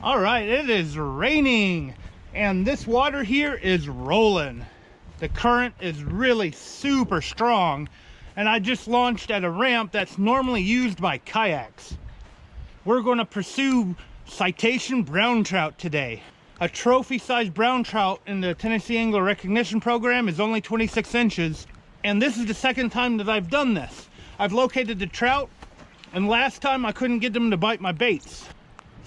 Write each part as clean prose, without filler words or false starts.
All right, it is raining and this water here is rolling. The current is really super strong, and I just launched at a ramp that's normally used by kayaks. We're going to pursue citation brown trout today. A trophy-sized brown trout in the Tennessee Angler Recognition Program is only 26 inches, and this is the second time that I've done this. I've located the trout, and last time I couldn't get them to bite my baits.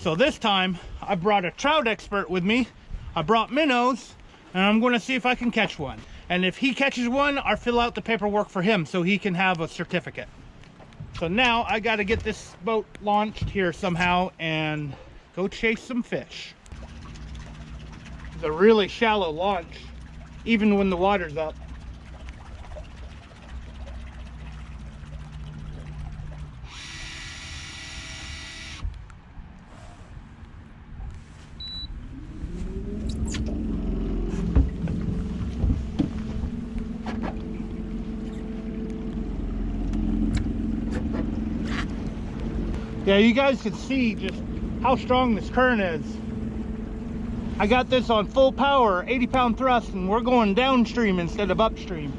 So this time, I brought a trout expert with me. I brought minnows, and I'm going to see if I can catch one. And if he catches one, I'll fill out the paperwork for him so he can have a certificate. So now I got to get this boat launched here somehow and go chase some fish. It's a really shallow launch, even when the water's up. Yeah, you guys can see just how strong this current is. I got this on full power, 80-pound thrust, and we're going downstream instead of upstream.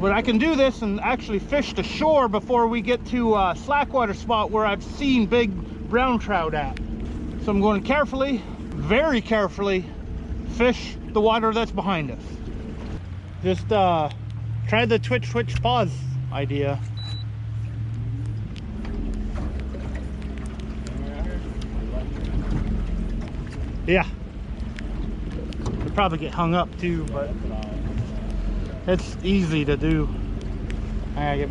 But I can do this and actually fish the shore before we get to a slackwater spot where I've seen big brown trout at. So I'm going carefully, very carefully, fish the water that's behind us. Just try the twitch pause idea. Yeah, you'll probably get hung up too, but it's easy to do. Yeah.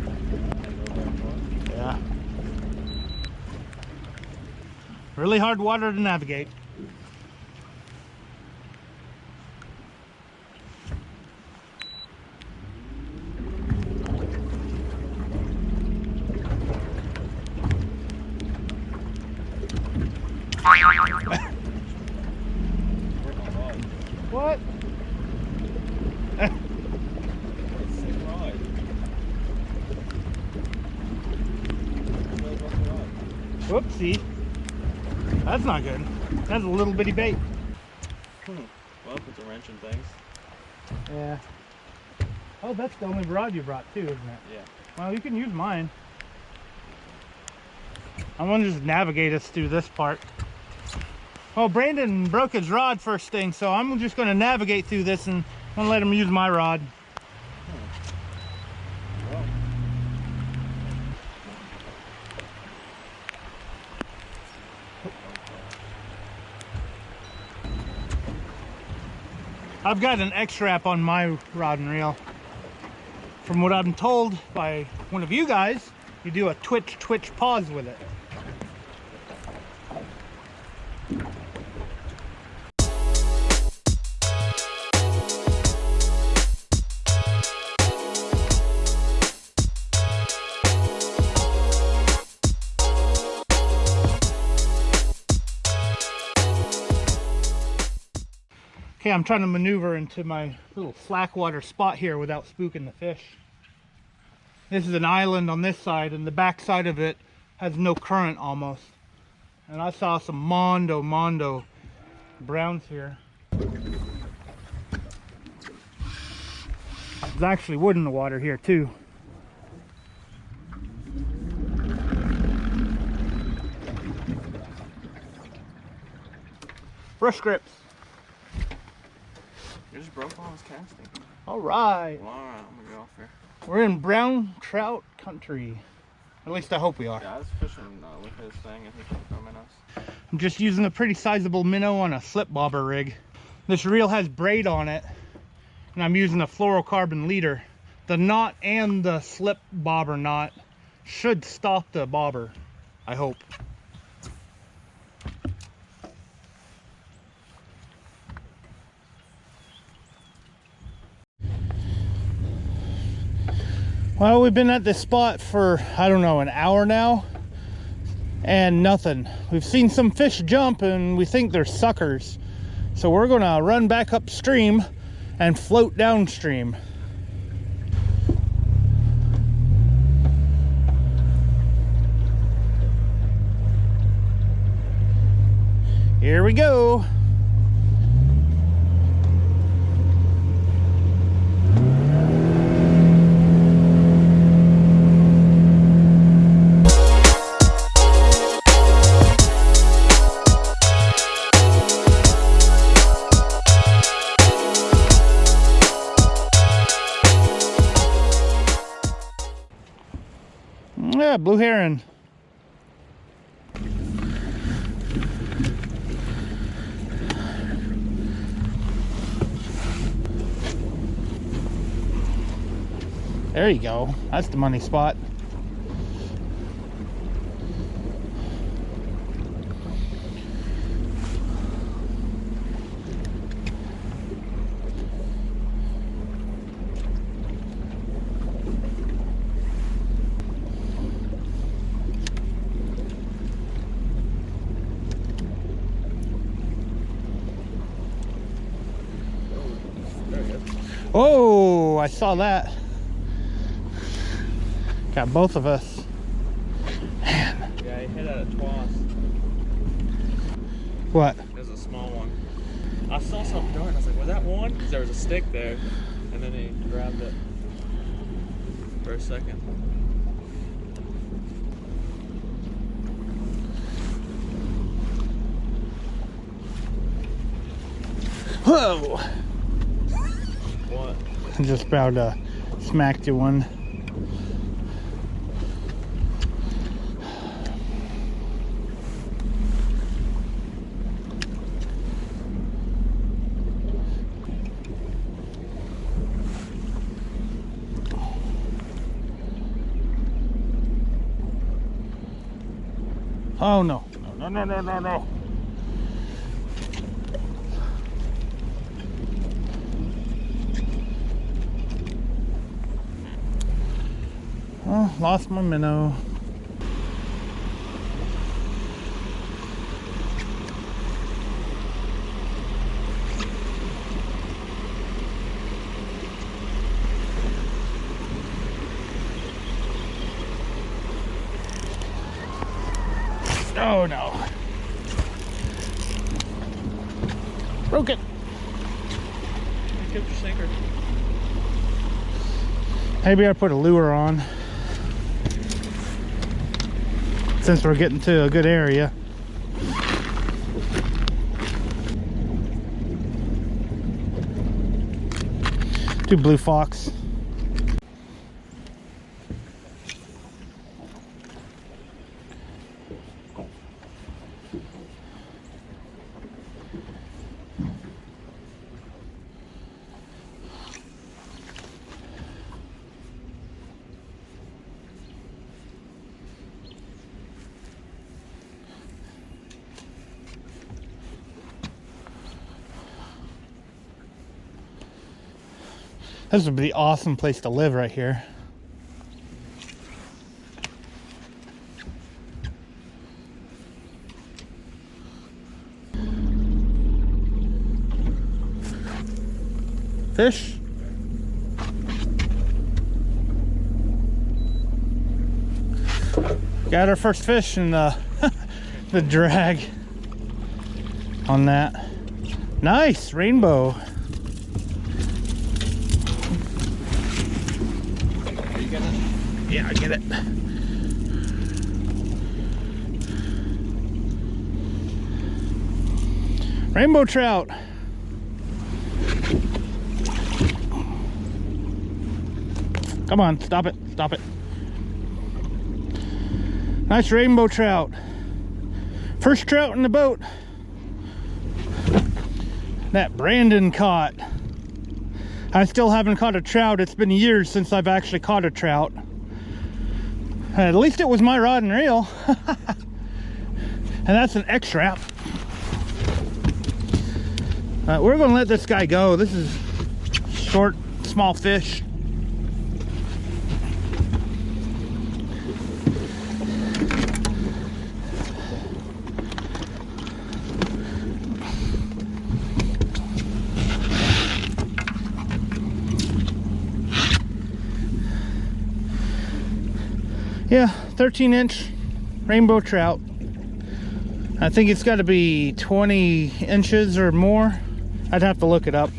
Really hard water to navigate. What? Whoopsie. That's not good. That's a little bitty bait. Well, put the wrench in things. Yeah. Oh, that's the only rod you brought too, isn't it? Yeah. Well, you can use mine. I want to just navigate us through this part. Well, Brandon broke his rod first thing, so I'm just going to navigate through this and I'm going to let him use my rod. I've got an X-Rap on my rod and reel. From what I'm told by one of you guys, you do a twitch pause with it. Okay, I'm trying to maneuver into my little slackwater spot here without spooking the fish. This is an island on this side, and the back side of it has no current almost. And I saw some mondo browns here. There's actually wood in the water here too. Brush grips. You just broke while I was casting. All right. Well, alright, I'm gonna get off here. We're in brown trout country. At least I hope we are. Yeah, I was fishing with his thing and he kept filming us. I'm just using a pretty sizable minnow on a slip bobber rig. This reel has braid on it, and I'm using a fluorocarbon leader. The knot and the slip bobber knot should stop the bobber, I hope. Well, we've been at this spot for, I don't know, an hour now, and nothing. We've seen some fish jump, and we think they're suckers. So we're gonna run back upstream and float downstream. Here we go. Yeah, blue heron. There you go. That's the money spot. Oh, I saw that. Got both of us. Man. Yeah, he hit at it twice. What? There's a small one. I saw something darting. I was like, was that one? Because there was a stick there. And then he grabbed it for a second. Whoa! What? I just about smacked you one. Oh no. No, no, no, no, no. Oh, lost my minnow. Oh no. Broke it. You kept your sinker. Maybe I put a lure on. Since we're getting to a good area. Do blue fox. This would be the awesome place to live right here. Fish? Got our first fish in the drag on that. Nice rainbow. Yeah, I get it. Rainbow trout. Come on, stop it, stop it. Nice rainbow trout. First trout in the boat that Brandon caught. I still haven't caught a trout. It's been years since I've actually caught a trout. At least it was my rod and reel. And that's an X-Rap. We're gonna let this guy go. This is short, small fish. Yeah, 13-inch rainbow trout. I think it's got to be 20 inches or more. I'd have to look it up.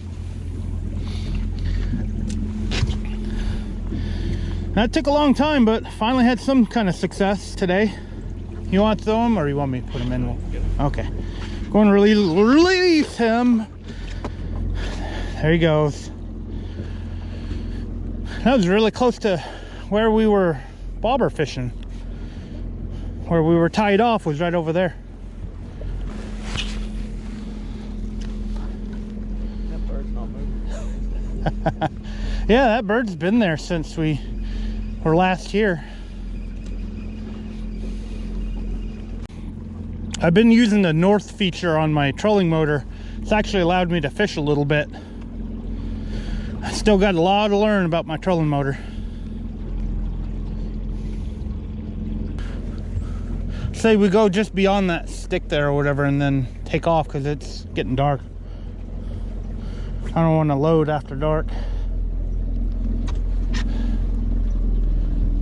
That took a long time, but finally had some kind of success today. You want them, or you want me to put them in? Okay. Go and release him. There he goes. That was really close to where we were bobber fishing. Where we were tied off was right over there. That bird's not moving. Yeah, that bird's been there since we were last here. I've been using the north feature on my trolling motor. It's actually allowed me to fish a little bit. I still got a lot to learn about my trolling motor. Say we go just beyond that stick there or whatever and then take off because it's getting dark. I don't want to load after dark.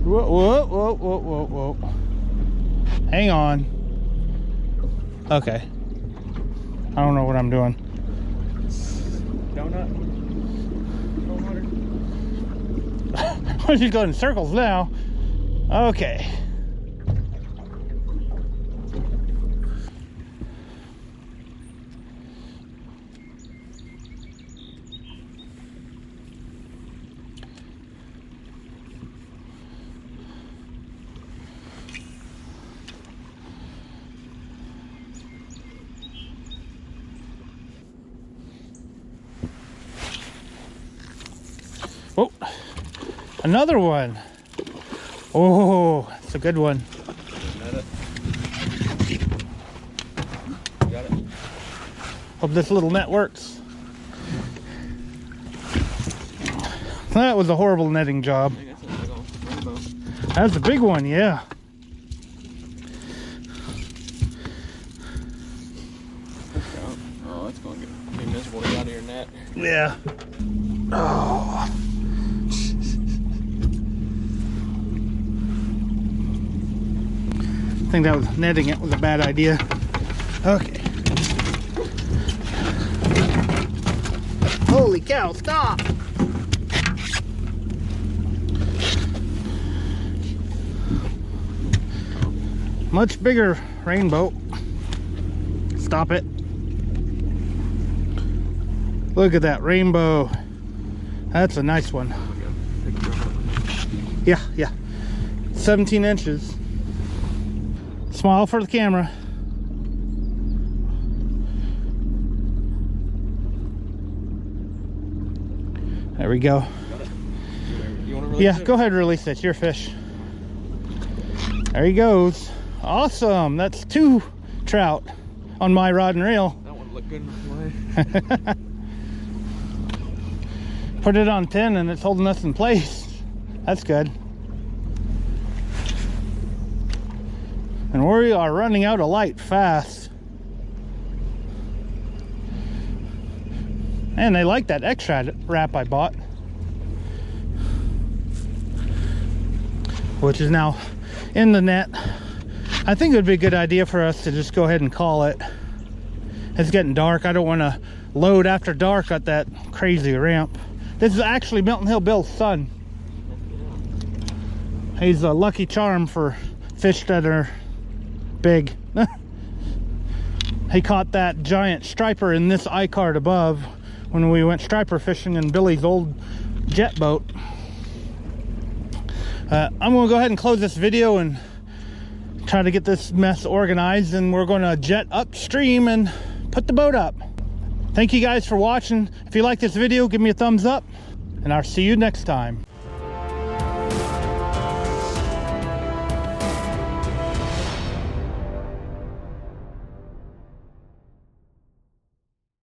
Whoa, whoa, whoa, whoa, whoa, whoa. Hang on. Okay. I don't know what I'm doing. Donut. We're just going in circles now. Okay. Oh, another one. Oh, it's a good one. Got it. Hope this little net works. That was a horrible netting job. I think that's a big old rainbow. That's a big one, yeah. Oh, it's going to be miserable to get out of your net. Yeah. Oh. I think that was netting it was a bad idea. Okay. Holy cow, stop! Much bigger rainbow. Stop it. Look at that rainbow. That's a nice one. Yeah, yeah. 17 inches. Smile for the camera. There we go. You want to release Yeah, it? go ahead and release it. It's your fish. There he goes. Awesome. That's 2 trout on my rod and reel. That one looked good enough to play. Put it on 10 and it's holding us in place. That's good. And we are running out of light fast. And they like that X-Rap I bought, which is now in the net. I think it would be a good idea for us to just go ahead and call it. It's getting dark. I don't want to load after dark at that crazy ramp. This is actually Milton Hill Bill's son. He's a lucky charm for fish that are big. He caught that giant striper in this I-cart above when we went striper fishing in Billy's old jet boat. I'm gonna go ahead and close this video and try to get this mess organized, and we're gonna jet upstream and put the boat up. Thank you guys for watching. If you like this video, give me a thumbs up, and I'll see you next time.